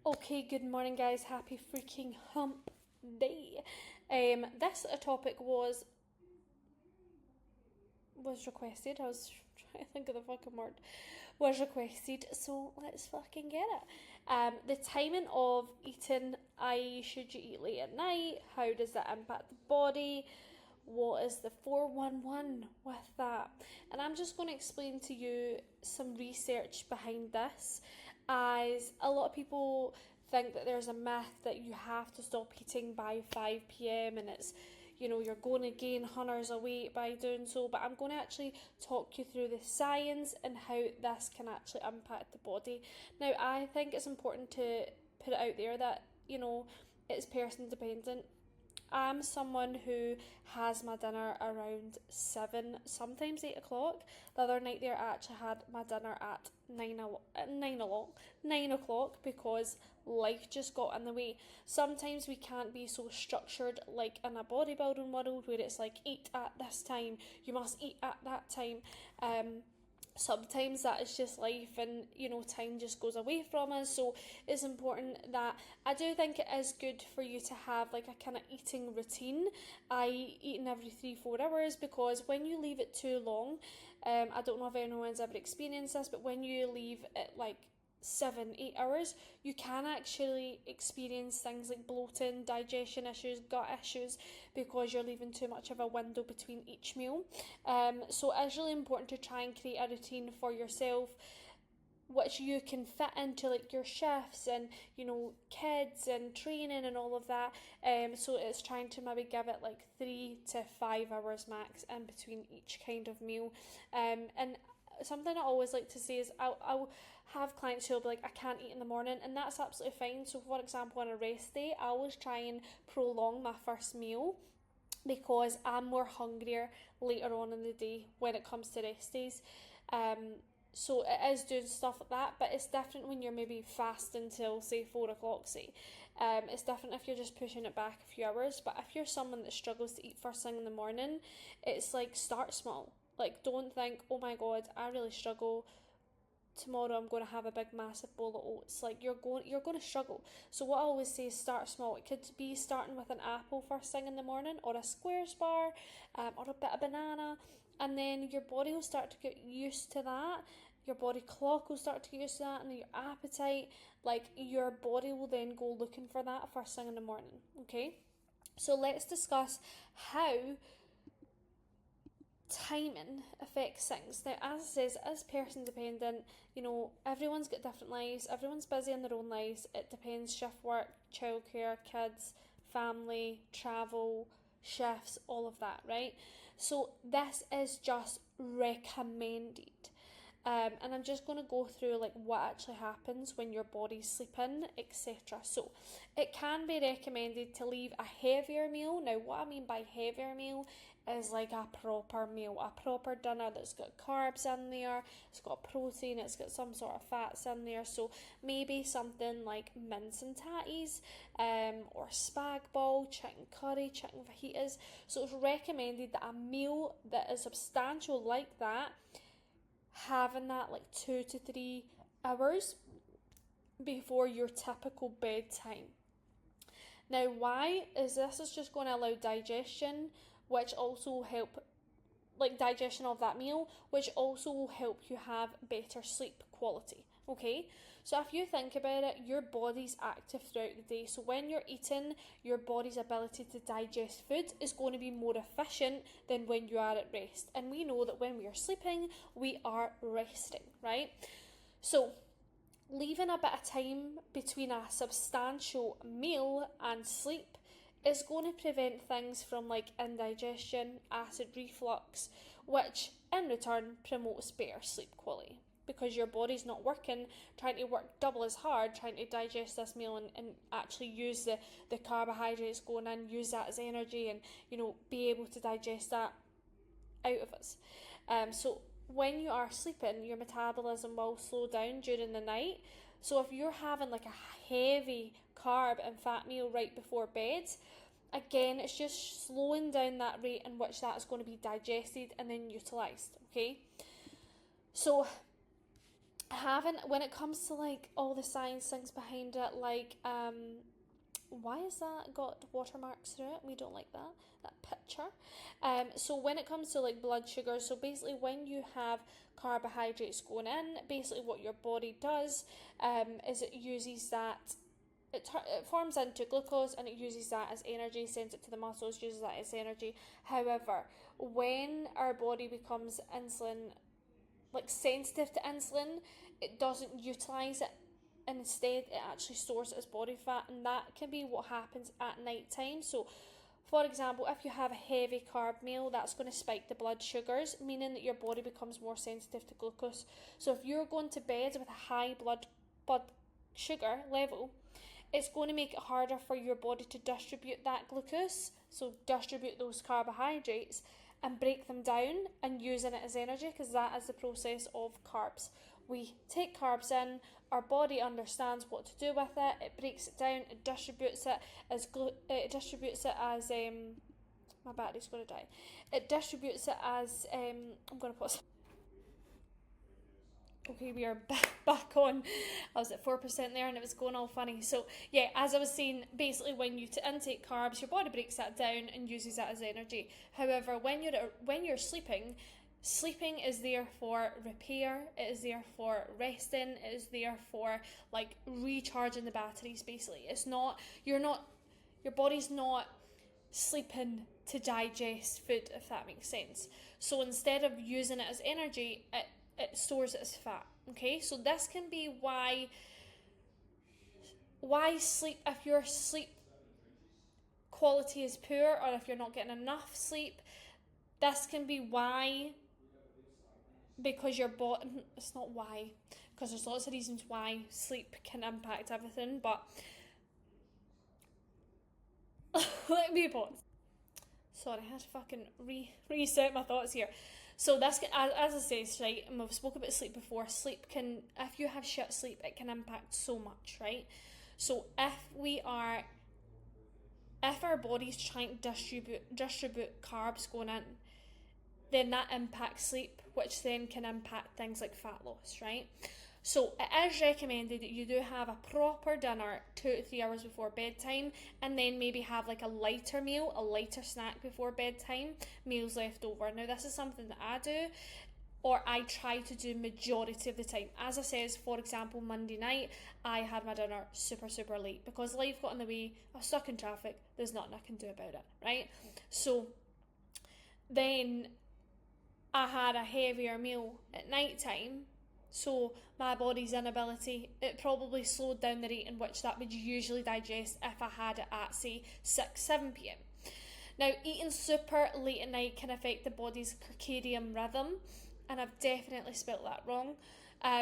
Okay, good morning, guys. Happy freaking hump day. This topic was requested. I was trying to think of the fucking word. Was requested, so let's fucking get it. The timing of eating, i.e., should you eat late at night? How does that impact the body? What is the 411 with that? And I'm just going to explain to you some research behind this, as a lot of people think that there's a myth that you have to stop eating by 5 p.m. and it's, you're going to gain hundreds of weight by doing so. But I'm going to actually talk you through the science and how this can actually impact the body. Now, I think it's important to put it out there that, it's person dependent. I'm someone who has my dinner around 7, sometimes 8 o'clock. The other night there, I actually had my dinner at 9 o'clock because life just got in the way. Sometimes we can't be so structured like in a bodybuilding world where it's like eat at this time, you must eat at that time. Sometimes that is just life, and time just goes away from us. So it's important that I do think it is good for you to have like a kind of eating routine, I eating every 3-4 hours, because when you leave it too long, I don't know if anyone's ever experienced this, but when you leave it like 7-8 hours, you can actually experience things like bloating, digestion issues, gut issues, because you're leaving too much of a window between each meal. So it's really important to try and create a routine for yourself which you can fit into like your shifts and kids and training and all of that. So it's trying to maybe give it like 3 to 5 hours max in between each kind of meal. And something I always like to say is I'll have clients who'll be like, I can't eat in the morning, and that's absolutely fine. So for example, on a rest day, I always try and prolong my first meal because I'm more hungrier later on in the day when it comes to rest days. So it is doing stuff like that, but it's different when you're maybe fasting till say 4 o'clock. Say, it's different if you're just pushing it back a few hours. But if you're someone that struggles to eat first thing in the morning, it's like start small. Like, don't think, oh my god, I really struggle. Tomorrow I'm going to have a big massive bowl of oats. Like, you're going to struggle. So what I always say is start small. It could be starting with an apple first thing in the morning, or a Squares bar, or a bit of banana, and then your body will start to get used to that. Your body clock will start to get used to that, and your appetite, like your body will then go looking for that first thing in the morning. Okay, so let's discuss how timing affects things. Now, as I says, as person dependent, everyone's got different lives, everyone's busy in their own lives. It depends, shift work, childcare, kids, family, travel, shifts, all of that, right? So this is just recommended. And I'm just going to go through like what actually happens when your body's sleeping, etc. So it can be recommended to leave a heavier meal. Now, what I mean by heavier meal is like a proper meal, a proper dinner that's got carbs in there, it's got protein, it's got some sort of fats in there. So maybe something like mince and tatties, or spag bol, chicken curry, chicken fajitas. So it's recommended that a meal that is substantial like that, having that like 2 to 3 hours before your typical bedtime. Now, why is this? Is just going to allow digestion, which also will help, like digestion of that meal, which also will help you have better sleep quality. Okay, so if you think about it, your body's active throughout the day. So when you're eating, your body's ability to digest food is going to be more efficient than when you are at rest. And we know that when we are sleeping, we are resting, right? So leaving a bit of time between a substantial meal and sleep is going to prevent things from like indigestion, acid reflux, which in return promotes better sleep quality, because your body's not trying to work double as hard, trying to digest this meal and actually use the carbohydrates going in, use that as energy, and be able to digest that out of us. So when you are sleeping, your metabolism will slow down during the night. So if you're having like a heavy carb and fat meal right before bed, again, it's just slowing down that rate in which that is going to be digested and then utilised. Okay, so having, when it comes to like all the science things behind it, like why has that got watermarks through it? We don't like that picture. So when it comes to like blood sugar, so basically when you have carbohydrates going in, basically what your body does is it uses that, it forms into glucose and it uses that as energy, sends it to the muscles, uses that as energy. However, when our body becomes insulin, like sensitive to insulin, it doesn't utilize it. Instead, it actually stores it as body fat, and that can be what happens at night time. So, for example, if you have a heavy carb meal, that's going to spike the blood sugars, meaning that your body becomes more sensitive to glucose. So, if you're going to bed with a high blood sugar level, it's going to make it harder for your body to distribute that glucose, so distribute those carbohydrates and break them down and using it as energy, because that is the process of carbs. We take carbs in, our body understands what to do with it, it breaks it down, it distributes it as my battery's going to die. It distributes it as I'm going to put. Okay, we are back on. I was at 4% there and it was going all funny. So yeah, as I was saying, basically when you intake carbs, your body breaks that down and uses that as energy. However, when you're sleeping is there for repair, it is there for resting, it is there for like recharging the batteries basically. It's not, your body's not sleeping to digest food, if that makes sense. So instead of using it as energy, it stores it as fat. Okay, so this can be why sleep, if your sleep quality is poor or if you're not getting enough sleep, this can be why, because your body, it's not why, because there's lots of reasons why sleep can impact everything, but let me pause. Sorry, I had to fucking reset my thoughts here. So this can, as I say, right, and we've spoken about sleep before, sleep can, if you have shit sleep, it can impact so much, right? So if our body's trying to distribute carbs going in, then that impacts sleep, which then can impact things like fat loss, right? So it is recommended that you do have a proper dinner 2 to 3 hours before bedtime, and then maybe have like a lighter meal, a lighter snack before bedtime, meals left over. Now this is something that I do, or I try to do majority of the time. As I said, for example, Monday night, I had my dinner super, super late because life got in the way, I was stuck in traffic, there's nothing I can do about it, right? So then I had a heavier meal at night time, so my body's inability, it probably slowed down the rate in which that would usually digest if I had it at say 6-7 p.m. Now eating super late at night can affect the body's circadian rhythm, and I've definitely spelt that wrong.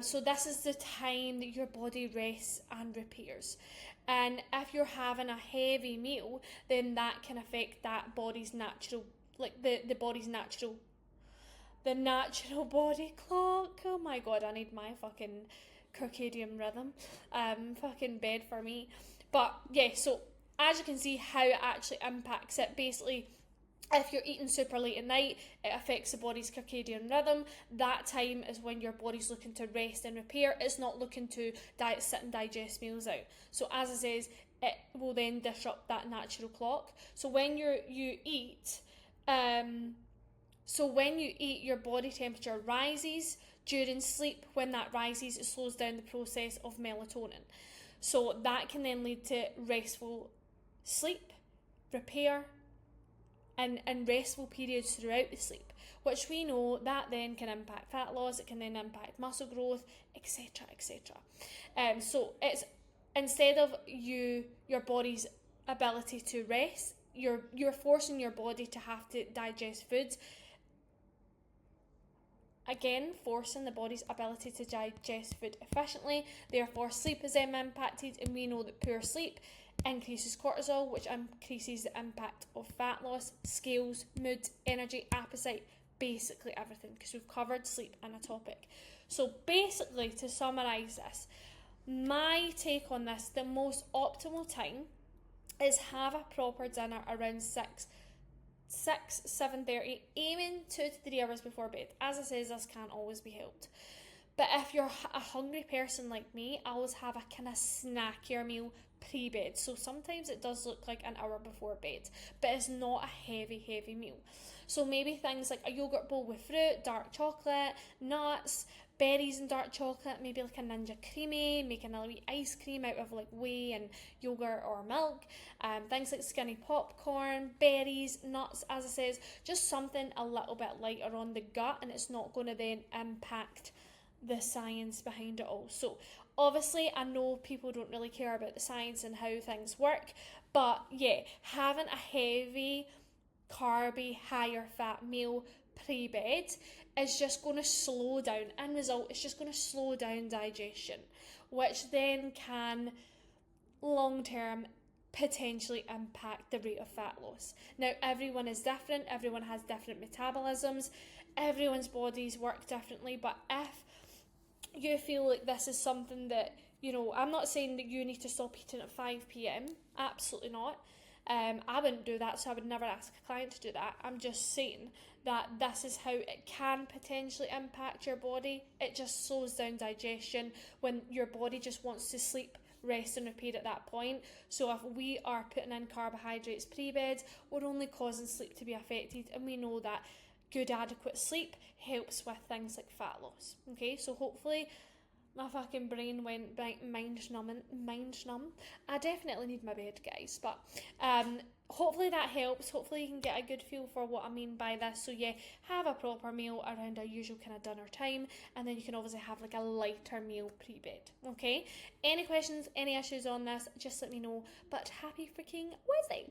So this is the time that your body rests and repairs, and if you're having a heavy meal, then that can affect that body's natural, like the body's natural, the natural body clock. Oh my god, I need my fucking circadian rhythm. Fucking bed for me. But yeah, so as you can see how it actually impacts it, basically if you're eating super late at night, it affects the body's circadian rhythm. That time is when your body's looking to rest and repair. It's not looking to sit and digest meals out. So as I says, it will then disrupt that natural clock. So when you eat, your body temperature rises during sleep. When that rises, it slows down the process of melatonin. So that can then lead to restful sleep, repair, and restful periods throughout the sleep, which we know that then can impact fat loss, it can then impact muscle growth, etc, etc. So it's, instead of your body's ability to rest, you're forcing your body to have to digest foods. Again, forcing the body's ability to digest food efficiently. Therefore, sleep is then impacted, and we know that poor sleep increases cortisol, which increases the impact of fat loss, scales, mood, energy, appetite, basically everything, because we've covered sleep in a topic. So basically, to summarise this, my take on this, the most optimal time is have a proper dinner around 7:30, aiming 2 to 3 hours before bed. As I says, this can't always be helped. But if you're a hungry person like me, I always have a kind of snackier meal pre-bed. So sometimes it does look like an hour before bed, but it's not a heavy meal. So maybe things like a yogurt bowl with fruit, dark chocolate, nuts, berries and dark chocolate, maybe like a Ninja Creamy, making a wee ice cream out of like whey and yogurt or milk, things like skinny popcorn, berries, nuts, as I says, just something a little bit lighter on the gut, and it's not going to then impact the science behind it all. So obviously I know people don't really care about the science and how things work, but yeah, having a heavy carby higher fat meal pre-bed is just going to slow down, and result it's just going to slow down digestion, which then can long term potentially impact the rate of fat loss. Now everyone is different, everyone has different metabolisms, everyone's bodies work differently, but if you feel like this is something that, I'm not saying that you need to stop eating at 5 p.m. Absolutely not. I wouldn't do that, so I would never ask a client to do that. I'm just saying that this is how it can potentially impact your body. It just slows down digestion when your body just wants to sleep, rest and repeat at that point. So if we are putting in carbohydrates pre-bed, we're only causing sleep to be affected, and we know that good adequate sleep helps with things like fat loss. Okay, so hopefully my fucking brain went mind numb. I definitely need my bed, guys, but hopefully that helps. Hopefully you can get a good feel for what I mean by this. So yeah, have a proper meal around our usual kind of dinner time, and then you can obviously have like a lighter meal pre-bed. Okay, any questions, any issues on this, just let me know. But happy freaking Wednesday.